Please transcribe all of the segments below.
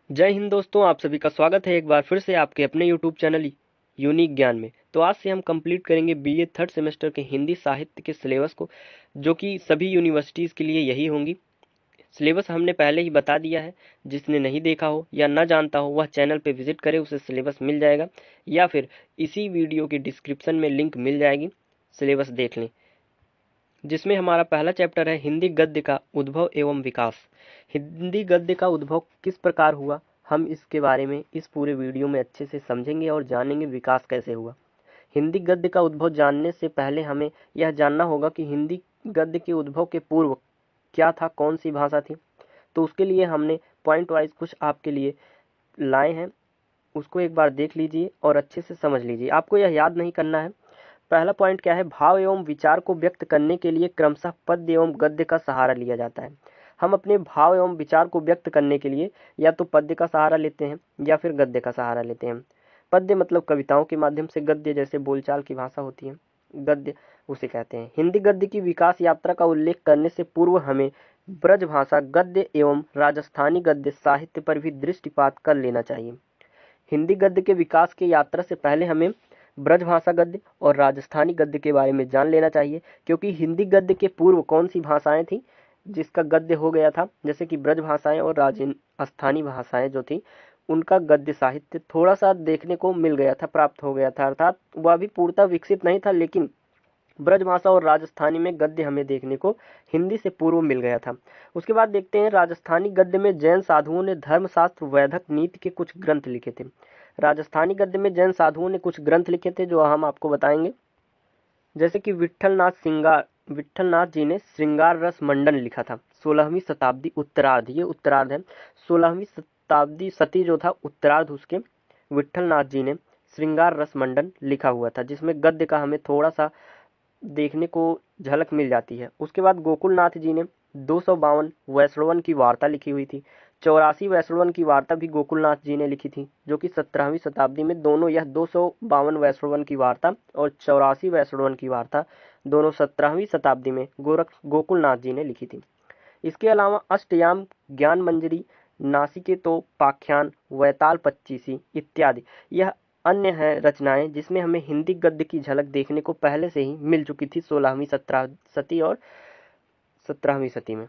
जय हिंद दोस्तों, आप सभी का स्वागत है एक बार फिर से आपके अपने यूट्यूब चैनल यूनिक ज्ञान में। तो आज से हम कंप्लीट करेंगे बीए थर्ड सेमेस्टर के हिंदी साहित्य के सिलेबस को, जो कि सभी यूनिवर्सिटीज़ के लिए यही होंगी। सिलेबस हमने पहले ही बता दिया है। जिसने नहीं देखा हो या न जानता हो वह चैनल पे विजिट करे, उसे सिलेबस मिल जाएगा, या फिर इसी वीडियो की डिस्क्रिप्शन में लिंक मिल जाएगी, सिलेबस देख लें। जिसमें हमारा पहला चैप्टर है हिंदी गद्य का उद्भव एवं विकास। हिंदी गद्य का उद्भव किस प्रकार हुआ, हम इसके बारे में इस पूरे वीडियो में अच्छे से समझेंगे और जानेंगे विकास कैसे हुआ। हिंदी गद्य का उद्भव जानने से पहले हमें यह जानना होगा कि हिंदी गद्य के उद्भव के पूर्व क्या था, कौन सी भाषा थी। तो उसके लिए हमने पॉइंट वाइज कुछ आपके लिए लाए हैं, उसको एक बार देख लीजिए और अच्छे से समझ लीजिए। आपको यह याद नहीं करना है। पहला पॉइंट क्या है, भाव एवं विचार को व्यक्त करने के लिए क्रमशः पद्य एवं गद्य का सहारा लिया जाता है। हम अपने भाव एवं विचार को व्यक्त करने के लिए या तो पद्य का सहारा लेते हैं या फिर गद्य का सहारा लेते हैं। पद्य मतलब कविताओं के माध्यम से, गद्य जैसे बोलचाल की भाषा होती है, गद्य उसे कहते हैं। हिंदी गद्य की विकास यात्रा का उल्लेख करने से पूर्व हमें ब्रज भाषा गद्य एवं राजस्थानी गद्य साहित्य पर भी दृष्टिपात कर लेना चाहिए। हिंदी गद्य के विकास की यात्रा से पहले हमें ब्रजभाषा गद्य और राजस्थानी गद्य के बारे में जान लेना चाहिए, क्योंकि हिंदी गद्य के पूर्व कौन सी भाषाएं थी जिसका गद्य हो गया था, जैसे कि ब्रज भाषाएं और राजस्थानी भाषाएं जो थी, उनका गद्य साहित्य थोड़ा सा देखने को मिल गया था, प्राप्त हो गया था, अर्थात वह अभी पूर्णतः विकसित नहीं था, लेकिन ब्रजभाषा और राजस्थानी में गद्य हमें देखने को हिंदी से पूर्व मिल गया था। उसके बाद देखते हैं, राजस्थानी गद्य में जैन साधुओं ने धर्मशास्त्र वैदिक नीति के कुछ ग्रंथ लिखे थे। राजस्थानी गद्य में जैन साधुओं ने कुछ ग्रंथ लिखे थे जो हम आपको बताएंगे, जैसे कि विट्ठलनाथ जी ने श्रृंगार रस मंडन लिखा था, 16वीं शताब्दी उत्तरार्ध, ये उत्तरार्ध है, 16वीं शताब्दी सती जो था उत्तरार्ध उसके, विट्ठलनाथ जी ने श्रृंगार रस मंडन लिखा हुआ था, जिसमें गद्य का हमें थोड़ा सा देखने को झलक मिल जाती है। उसके बाद गोकुलनाथ जी ने 252 वैष्णवन की वार्ता लिखी हुई थी। 84 वैष्णवन की वार्ता भी गोकुलनाथ जी ने लिखी थी, जो कि 17वीं शताब्दी में, दोनों, यह 252 वैष्णवन की वार्ता और 84 वैष्णवन की वार्ता दोनों 17वीं शताब्दी में गोकुलनाथ जी ने लिखी थी। इसके अलावा अष्टयाम, ज्ञान मंजरी, नासिकेतोपाख्यान, वैताल पच्चीसी इत्यादि यह अन्य है रचनाएं जिसमें हमें हिंदी गद्य की झलक देखने को पहले से ही मिल चुकी थी 16वीं सती और 17वीं सती में।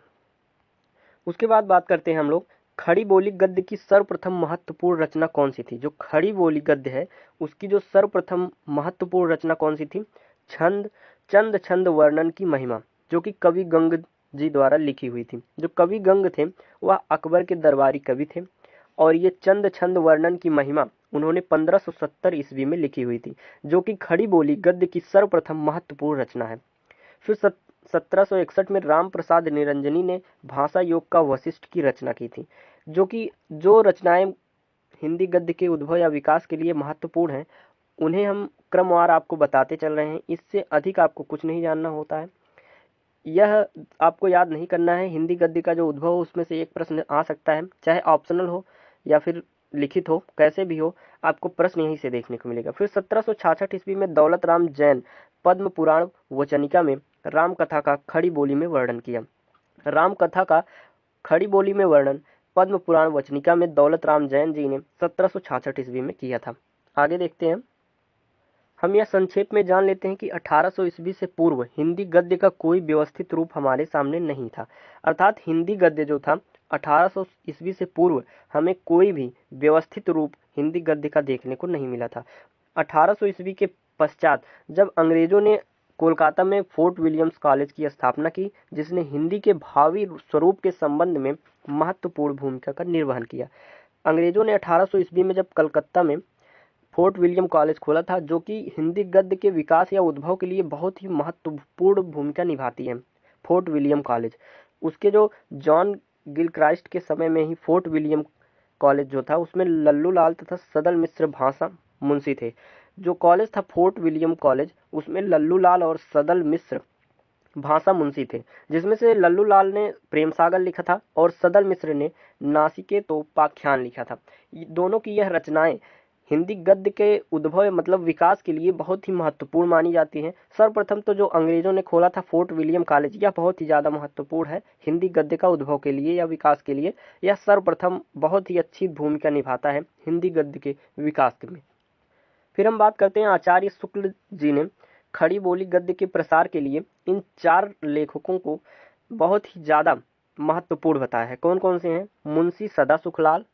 उसके बाद बात करते हैं हम लोग, खड़ी बोली गद्य की सर्वप्रथम महत्वपूर्ण रचना कौन सी थी। जो खड़ी बोली गद्य है उसकी जो सर्वप्रथम महत्वपूर्ण रचना कौन सी थी, छंद चंद छंद वर्णन की महिमा, जो कि कवि गंग जी द्वारा लिखी हुई थी। जो कवि गंग थे वह अकबर के दरबारी कवि थे, और ये चंद छंद वर्णन की महिमा उन्होंने 1570 ईस्वी में लिखी हुई थी, जो कि खड़ी बोली गद्य की सर्वप्रथम महत्वपूर्ण रचना है। फिर 1761 में राम प्रसाद निरंजनी ने भाषा योग का वशिष्ठ की रचना की थी, जो रचनाएं हिंदी गद्य के उद्भव या विकास के लिए महत्वपूर्ण हैं, उन्हें हम क्रमवार आपको बताते चल रहे हैं। इससे अधिक आपको कुछ नहीं जानना होता है, यह आपको याद नहीं करना है। हिंदी गद्य का जो उद्भव हो उसमें से एक प्रश्न आ सकता है, चाहे ऑप्शनल हो या फिर लिखित हो, कैसे भी हो, आपको प्रश्न यहीं से देखने को मिलेगा। फिर 1766 ईस्वी में दौलत राम जैन पद्म पुराण वचनिका में राम कथा का खड़ी बोली में वर्णन किया। राम कथा का खड़ी बोली में वर्णन पद्म पुराण वचनिका में दौलत राम जैन जी ने 1766 ईस्वी में किया था। आगे देखते हैं, हम यह संक्षेप में जान लेते हैं कि 1800 ईस्वी से पूर्व हिंदी गद्य का कोई व्यवस्थित रूप हमारे सामने नहीं था। अर्थात हिंदी गद्य जो था 1800 ईस्वी से पूर्व हमें कोई भी व्यवस्थित रूप हिंदी गद्य का देखने को नहीं मिला था। 1800 ईस्वी के पश्चात जब अंग्रेजों ने कोलकाता में फोर्ट विलियम्स कॉलेज की स्थापना की, जिसने हिंदी के भावी स्वरूप के संबंध में महत्वपूर्ण भूमिका का निर्वहन किया। अंग्रेजों ने 1800 ईस्वी में जब कलकत्ता में फोर्ट विलियम कॉलेज खोला था, जो कि हिंदी गद्य के विकास या उद्भव के लिए बहुत ही महत्वपूर्ण भूमिका निभाती है। फोर्ट विलियम कॉलेज, उसके जो जॉन गिलक्राइस्ट के समय में ही फोर्ट विलियम कॉलेज जो था उसमें लल्लू लाल तथा सदल मिश्र भाषा मुंशी थे। जो कॉलेज था फोर्ट विलियम कॉलेज, उसमें लल्लू लाल और सदल मिश्र भाषा मुंशी थे, जिसमें से लल्लू लाल ने प्रेम सागर लिखा था और सदल मिश्र ने नासिकेतोपाख्यान लिखा था। दोनों की यह रचनाएं हिंदी गद्य के उद्भव मतलब विकास के लिए बहुत ही महत्वपूर्ण मानी जाती है। सर्वप्रथम तो जो अंग्रेजों ने खोला था फोर्ट विलियम कॉलेज, यह बहुत ही ज़्यादा महत्वपूर्ण है हिंदी गद्य का उद्भव के लिए या विकास के लिए। यह सर्वप्रथम बहुत ही अच्छी भूमिका निभाता है हिंदी गद्य के विकास में। फिर हम बात करते हैं आचार्य शुक्ल जी ने खड़ी बोली गद्य के प्रसार के लिए इन 4 लेखकों को बहुत ही ज़्यादा महत्वपूर्ण बताया है। कौन कौन से हैं? मुंशी सदा सुखलाल,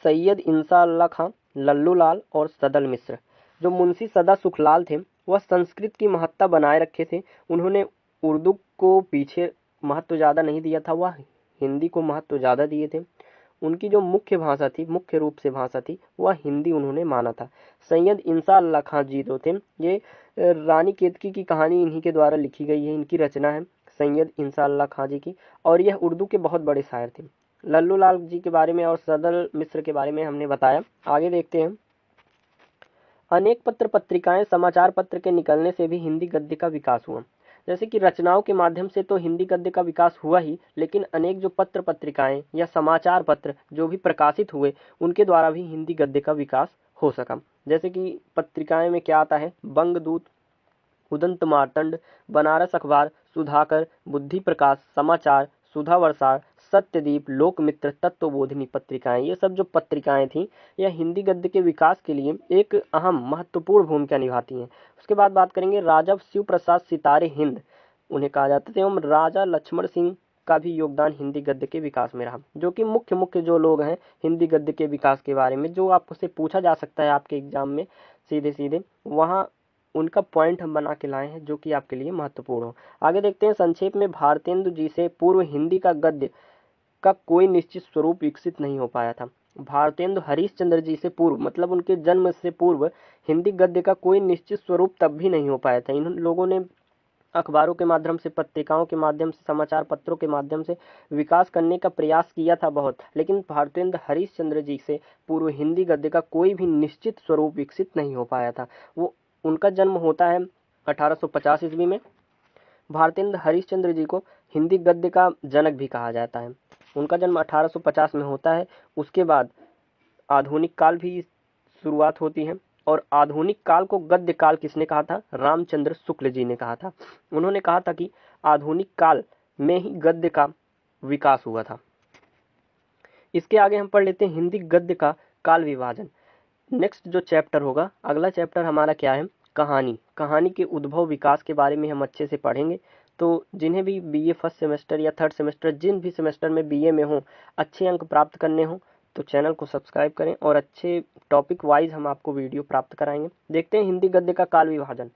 सैयद इंसा अल्लाह खां, लल्लू लाल और सदल मिश्र। जो मुंशी सदा सुखलाल थे वह संस्कृत की महत्ता बनाए रखे थे। उन्होंने उर्दू को पीछे महत्व ज़्यादा नहीं दिया था, वह हिंदी को महत्व ज़्यादा दिए थे। उनकी जो मुख्य भाषा थी, मुख्य रूप से भाषा थी, वह हिंदी उन्होंने माना था। सैयद इंसा अल्लाह खां जी जो थे, ये रानी केतकी की कहानी इन्हीं के द्वारा लिखी गई है, इनकी रचना है सैयद इंसा अल्लाह खां जी की, और यह उर्दू के बहुत बड़े शायर थे। लल्लू लाल जी के बारे में और सदल मिश्र के बारे में हमने बताया। आगे देखते हैं। अनेक पत्र पत्रिकाएं, समाचार पत्र के निकलने से भी हिंदी गद्य का विकास हुआ। जैसे कि रचनाओं के माध्यम से तो हिंदी गद्य का विकास हुआ ही, लेकिन अनेक जो पत्र पत्रिकाएं या समाचार पत्र जो भी प्रकाशित हुए, उनके द्वारा भी हिंदी गद्य का विकास हो सका। जैसे कि पत्रिकाएं में क्या आता है? बंगदूत, उदंत मार्तंड, बनारस अखबार, सुधाकर, बुद्धि प्रकाश, समाचार, सुधा वर्षा, सत्यदीप, लोकमित्र, तत्वबोधिनी पत्रिकाएं, ये सब जो पत्रिकाएं थी यह हिंदी गद्य के विकास के लिए एक अहम महत्वपूर्ण भूमिका निभाती हैं। उसके बाद बात करेंगे राजा शिव प्रसाद सितारे हिंद, उन्हें कहा जाता था, एवं राजा लक्ष्मण सिंह का भी योगदान हिंदी गद्य के विकास में रहा। जो कि मुख्य जो लोग हैं हिंदी गद्य के विकास के बारे में, जो आपसे पूछा जा सकता है आपके एग्जाम में सीधे सीधे, वहाँ उनका पॉइंट हम बना के लाए हैं जो कि आपके लिए महत्वपूर्ण हो। आगे देखते हैं। संक्षेप में, भारतेंदु जी से पूर्व हिंदी का गद्य का कोई निश्चित स्वरूप विकसित नहीं हो पाया था। भारतेंदु हरिश्चंद्र जी से पूर्व मतलब उनके जन्म से पूर्व हिंदी गद्य का कोई निश्चित स्वरूप तब भी नहीं हो पाया था। इन लोगों ने अखबारों के माध्यम से, पत्रिकाओं के माध्यम से, समाचार पत्रों के माध्यम से विकास करने का प्रयास किया था बहुत, लेकिन भारतेंदु हरिश्चंद्र जी से पूर्व हिंदी गद्य का कोई भी निश्चित स्वरूप विकसित नहीं हो पाया था। वो उनका जन्म होता है 1850 ईस्वी में। भारतेंदु हरिश्चंद्र जी को हिंदी गद्य का जनक भी कहा जाता है। उनका जन्म 1850 में होता है। उसके बाद आधुनिक काल भी शुरुआत होती है, और आधुनिक काल को गद्य काल किसने कहा था? रामचंद्र शुक्ल जी ने कहा था। उन्होंने कहा था कि आधुनिक काल में ही गद्य का विकास हुआ था। इसके आगे हम पढ़ लेते हैं हिंदी गद्य का काल विभाजन। नेक्स्ट जो चैप्टर होगा, अगला चैप्टर हमारा क्या है? कहानी। कहानी के उद्भव विकास के बारे में हम अच्छे से पढ़ेंगे। तो जिन्हें भी बीए फर्स्ट सेमेस्टर या थर्ड सेमेस्टर, जिन भी सेमेस्टर में बीए में हो, अच्छे अंक प्राप्त करने हो तो चैनल को सब्सक्राइब करें, और अच्छे टॉपिक वाइज हम आपको वीडियो प्राप्त कराएंगे। देखते हैं हिंदी गद्य का काल विभाजन।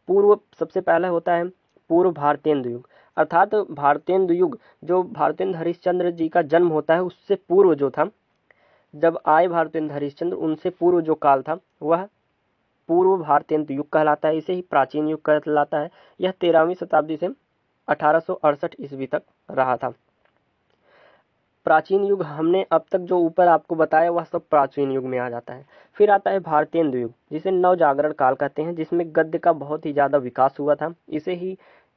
पूर्व सबसे पहला होता है पूर्व भारतेंदु युग, अर्थात भारतेंदु युग, जो भारतेंदु हरिश्चंद्र जी का जन्म होता है उससे पूर्व जो था, जब आए भारतेंदु हरिश्चंद्र, उनसे पूर्व जो काल था वह पूर्व भारतेंदु युग कहलाता है। इसे ही प्राचीन युग कहलाता है। यह 13वीं शताब्दी से 1868 ईस्वी तक रहा था। प्राचीन युग हमने अब तक जो ऊपर आपको बताया वह सब प्राचीन युग में आ जाता है। फिर आता है भारतेंदु युग, जिसे नवजागरण काल कहते हैं, जिसमें गद्य का बहुत ही ज़्यादा विकास हुआ था।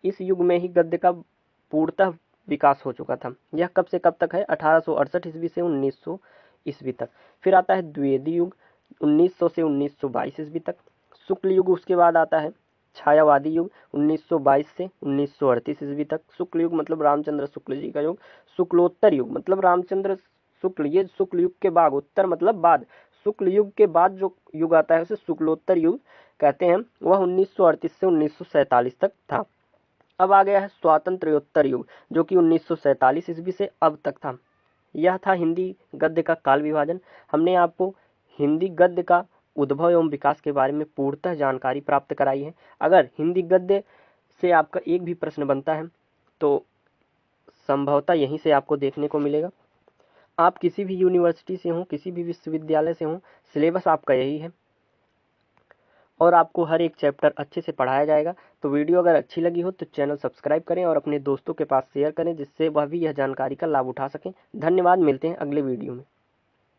इस युग में ही गद्य का पूर्णतः विकास हो चुका था। यह कब से कब तक है? 1868 ईस्वी से 1900 ईस्वी तक। फिर आता है द्विवेदी युग, 1900 से 1922 ईस्वी तक। शुक्ल युग उसके बाद आता है। छायावादी युग 1922 से 1938 ईस्वी तक। शुक्ल युग मतलब रामचंद्र शुक्ल जी का युग। शुक्लोत्तर युग मतलब रामचंद्र शुक्ल, ये शुक्ल युग के बाद, उत्तर मतलब बाद, शुक्ल युग के बाद जो युग आता है उसे शुक्लोत्तर युग कहते हैं। वह 1938 से 1947 तक था। अब आ गया है स्वातंत्र्योत्तर युग, जो कि 1947 ईस्वी से अब तक था। यह था हिंदी गद्य का काल विभाजन। हमने आपको हिंदी गद्य का उद्भव एवं विकास के बारे में पूर्णतः जानकारी प्राप्त कराई है। अगर हिंदी गद्य से आपका एक भी प्रश्न बनता है तो संभवतः यहीं से आपको देखने को मिलेगा। आप किसी भी यूनिवर्सिटी से हों, किसी भी विश्वविद्यालय से हों, सिलेबस आपका यही है और आपको हर एक चैप्टर अच्छे से पढ़ाया जाएगा। तो वीडियो अगर अच्छी लगी हो तो चैनल सब्सक्राइब करें और अपने दोस्तों के पास शेयर करें, जिससे वह भी यह जानकारी का लाभ उठा सकें। धन्यवाद, मिलते हैं अगले वीडियो में।